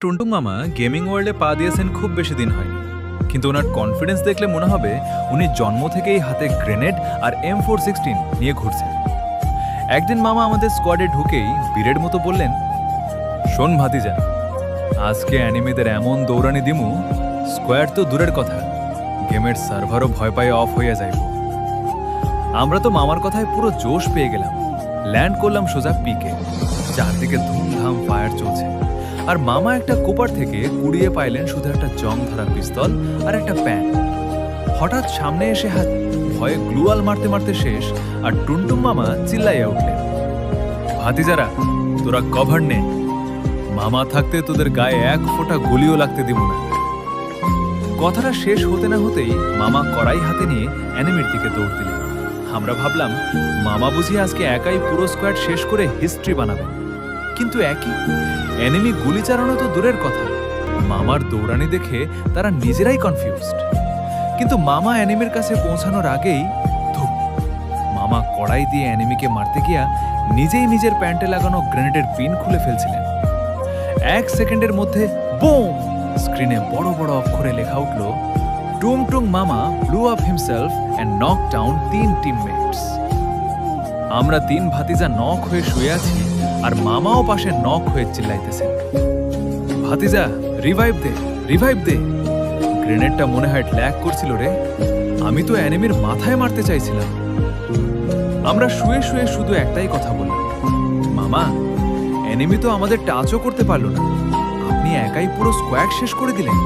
টুনটুন মামা গেমিং ওয়ার্ল্ডে পা দিয়েছেন খুব বেশি দিন হয়নি, কিন্তু ওনার কনফিডেন্স দেখলে মনে হবে উনি জন্ম থেকেই হাতে গ্রেনেড আর M416 নিয়ে ঘুরছেন। একদিন মামা আমাদের স্কোয়াডে ঢুকেই বীরের মতো বললেন, শোন ভাতিজা, আজকে অ্যানিমেদের এমন দৌড়ানি দিমু, স্কোয়াড তো দূরের কথা, গেমের সার্ভারও ভয় পায়ে অফ হইয়া যাইব। আমরা তো মামার কথায় পুরো জোশ পেয়ে গেলাম। ল্যান্ড করলাম সোজা পিকে, চারদিকে ধুমধাম ফায়ার চলছে, আর মামা একটা কোপার থেকে কুড়িয়ে পাইলেন শুধু একটা জং ধরা পিস্তল আর একটা প্যান। হঠাৎ সামনে এসে হাত ভয়ে গ্লুয়াল মারতে মারতে শেষ, আর টুনটুন মামা চিল্লাইয়া উঠলেন, ভাতিজারা তোরা কভার নে, মামা থাকতে তোদের গায়ে এক ফোঁটা গুলিও লাগতে দিব না। কথাটা শেষ হতে না হতেই মামা কড়াই হাতে নিয়ে অ্যানিমির দিকে দৌড় দিলেন। আমরা ভাবলাম মামা বুঝি আজকে একাই পুরো স্কোয়াড শেষ করে হিস্ট্রি বানাবেন, কিন্তু একই এনিমি গুলি চালানো তো দূরের কথা, মামার দৌড়ানি দেখে তারা নিজেরাই কনফিউজড। কিন্তু মামা এনিমির কাছে পৌঁছানোর আগেই ধুম, মামা কড়াই দিয়ে এনিমিকে মারতে গিয়া নিজেই নিজের প্যান্টে লাগানো গ্রেনেডের পিন খুলে ফেলছিলেন। 1 সেকেন্ডের মধ্যে বুম, স্ক্রিনে বড় বড় অক্ষরে লেখা উঠল, টুংটুং মামা blue up himself and knock down 3 teammates. আমরা 3 ভাতিজা নক হয়ে শুয়ে আছি, আর মামাও পাশে নক হয়ে চিল্লাইতেছেন, ভাতিজা রিভাইভ দে, রিভাইভ দে। গ্রেনেডটা মনে হয় ল্যাগ করছিল রে, আমি তো এনিমির মাথায় মারতে চাইছিলাম। আমরা শুয়ে শুয়ে শুধু একটাই কথা বললাম, মামা এনিমি তো আমাদের টাচও করতে পারলো না, আপনি একাই পুরো স্কোয়াড শেষ করে দিলেন।